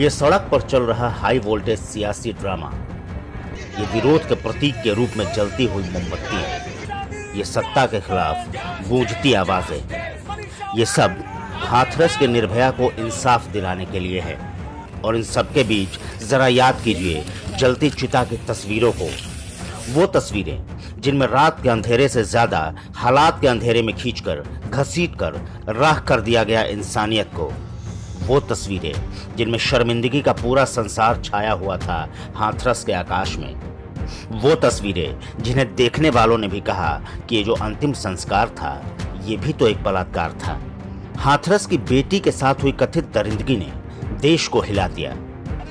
ये सड़क पर चल रहा हाई वोल्टेज सियासी ड्रामा, ये विरोध के प्रतीक के रूप में जलती हुई मोमबत्ती है। ये सत्ता के खिलाफ गूंजती आवाजें। ये सब हाथरस के निर्भया को इंसाफ दिलाने के लिए है। और इन सबके बीच जरा याद कीजिए जलती चिता की तस्वीरों को, वो तस्वीरें जिनमें रात के अंधेरे से ज्यादा हालात के अंधेरे में खींचकर घसीटकर राख कर दिया गया इंसानियत को, वो तस्वीरें जिनमें शर्मिंदगी का पूरा संसार छाया हुआ था हाथरस के आकाश में, वो तस्वीरें जिन्हें देखने वालों ने भी कहा कि ये जो अंतिम संस्कार था ये भी तो एक बलात्कार था। हाथरस की बेटी के साथ हुई कथित दरिंदगी ने देश को हिला दिया।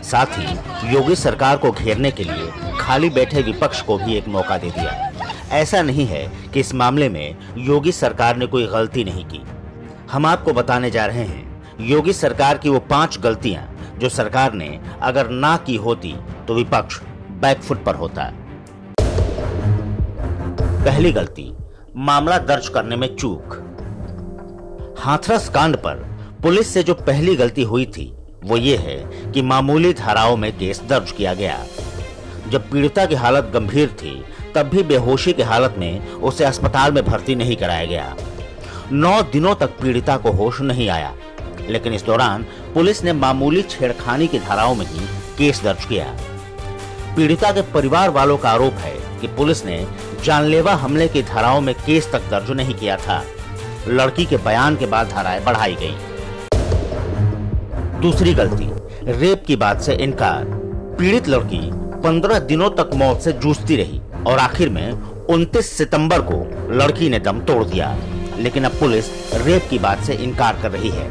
साथ ही योगी सरकार को घेरने के लिए खाली बैठे विपक्ष को भी एक मौका दे दिया। ऐसा नहीं है कि इस मामले में योगी सरकार ने कोई गलती नहीं की। हम आपको बताने जा रहे हैं योगी सरकार की वो 5 गलतियां जो सरकार ने अगर ना की होती तो विपक्ष बैकफुट पर होता। पहली गलती, मामला दर्ज करने में चूक। हाथरस कांड पर पुलिस से जो पहली गलती हुई थी वो ये है कि मामूली धाराओं में केस दर्ज किया गया। जब पीड़िता की हालत गंभीर थी तब भी बेहोशी की हालत में उसे अस्पताल में भर्ती नहीं कराया गया। 9 दिनों तक पीड़िता को होश नहीं आया, लेकिन इस दौरान पुलिस ने मामूली छेड़खानी की धाराओं में ही केस दर्ज किया। पीड़िता के परिवार वालों का आरोप है कि पुलिस ने जानलेवा हमले की धाराओं में केस तक दर्ज नहीं किया था। लड़की के बयान के बाद धाराएं बढ़ाई गई। दूसरी गलती, रेप की बात से इनकार। पीड़ित लड़की 15 दिनों तक मौत से जूझती रही और आखिर में 29 सितंबर को लड़की ने दम तोड़ दिया, लेकिन अब पुलिस रेप की बात से इनकार कर रही है।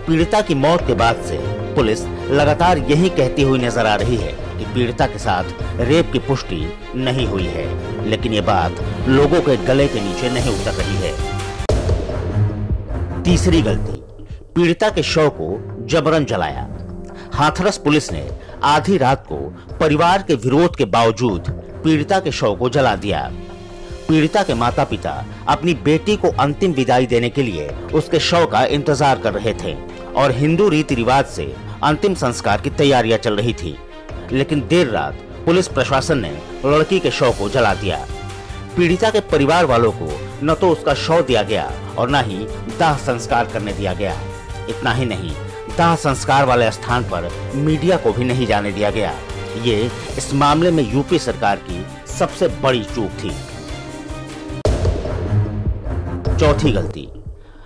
पीड़िता की मौत के बाद से पुलिस लगातार यही कहती हुई नजर आ रही है कि पीड़िता के साथ रेप की पुष्टि नहीं हुई है, लेकिन ये बात लोगों के गले के नीचे नहीं उतर रही है। तीसरी गलती, पीड़िता के शव को जबरन जलाया। हाथरस पुलिस ने आधी रात को परिवार के विरोध के बावजूद पीड़िता के शव को जला दिया। पीड़िता के माता पिता अपनी बेटी को अंतिम विदाई देने के लिए उसके शव का इंतजार कर रहे थे और हिंदू रीति रिवाज से अंतिम संस्कार की तैयारियां चल रही थी, लेकिन देर रात पुलिस प्रशासन ने लड़की के शव को जला दिया। पीड़िता के परिवार वालों को न तो उसका शव दिया गया और न ही दाह संस्कार करने दिया गया। इतना ही नहीं, दाह संस्कार वाले स्थान पर मीडिया को भी नहीं जाने दिया गया। ये इस मामले में यूपी सरकार की सबसे बड़ी चूक थी। चौथी गलती,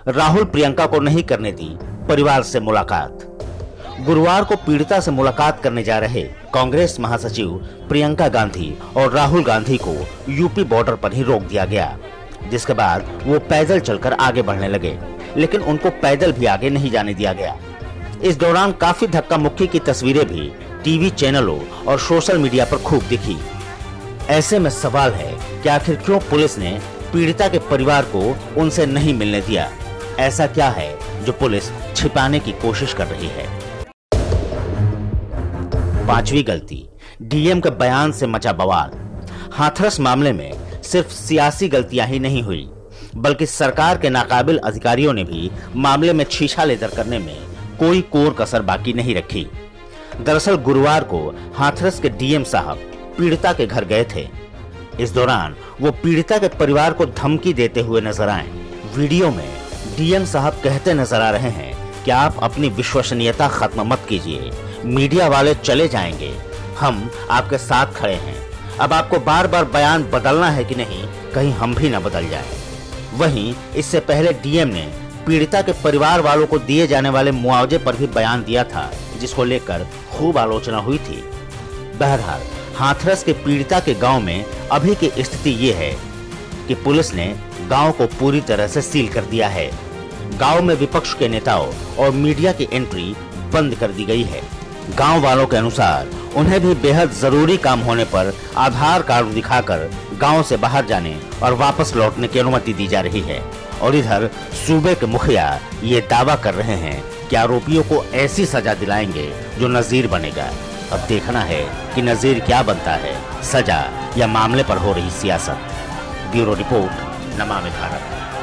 राहुल प्रियंका को नहीं करने दी परिवार से मुलाकात। गुरुवार को पीड़िता से मुलाकात करने जा रहे कांग्रेस महासचिव प्रियंका गांधी और राहुल गांधी को यूपी बॉर्डर पर ही रोक दिया गया, जिसके बाद वो पैदल चलकर आगे बढ़ने लगे, लेकिन उनको पैदल भी आगे नहीं जाने दिया गया। इस दौरान काफी धक्का मुक्की की तस्वीरें भी टीवी चैनलों और सोशल मीडिया पर खूब दिखी। ऐसे में सवाल है कि आखिर क्यों पुलिस ने पीड़िता के परिवार को उनसे नहीं मिलने दिया? ऐसा क्या है जो पुलिस छिपाने की कोशिश कर रही है? पांचवी गलती, डीएम के बयान से मचा बवाल। हाथरस मामले में सिर्फ सियासी गलतियां ही नहीं हुई, बल्कि सरकार के नाकाबिल अधिकारियों ने भी मामले में छीछा लेदर करने में कोई कोर कसर बाकी नहीं रखी। दरअसल गुरुवार को हाथरस के डीएम साहब पीड़िता के घर गए थे। इस दौरान वो पीड़िता के परिवार को धमकी देते हुए नजर आए। वीडियो में डीएम साहब कहते नजर आ रहे हैं कि आप अपनी विश्वसनीयता खत्म मत कीजिए, मीडिया वाले चले जाएंगे, हम आपके साथ खड़े हैं। अब आपको बार बार बयान बदलना है कि नहीं, कहीं हम भी न बदल जाए। वहीं इससे पहले डीएम ने पीड़िता के परिवार वालों को दिए जाने वाले मुआवजे पर भी बयान दिया था, जिसको लेकर खूब आलोचना हुई थी। बहरहाल हाथरस के पीड़िता के गांव में अभी की स्थिति ये है कि पुलिस ने गांव को पूरी तरह से सील कर दिया है। गांव में विपक्ष के नेताओं और मीडिया की एंट्री बंद कर दी गई है। गांव वालों के अनुसार उन्हें भी बेहद जरूरी काम होने पर आधार कार्ड दिखाकर गांव से बाहर जाने और वापस लौटने की अनुमति दी जा रही है। और इधर सूबे के मुखिया ये दावा कर रहे हैं कि आरोपियों को ऐसी सजा दिलाएंगे जो नजीर बनेगा। अब देखना है कि नजीर क्या बनता है, सजा या मामले पर हो रही सियासत। Bureau report, Namami Bharat.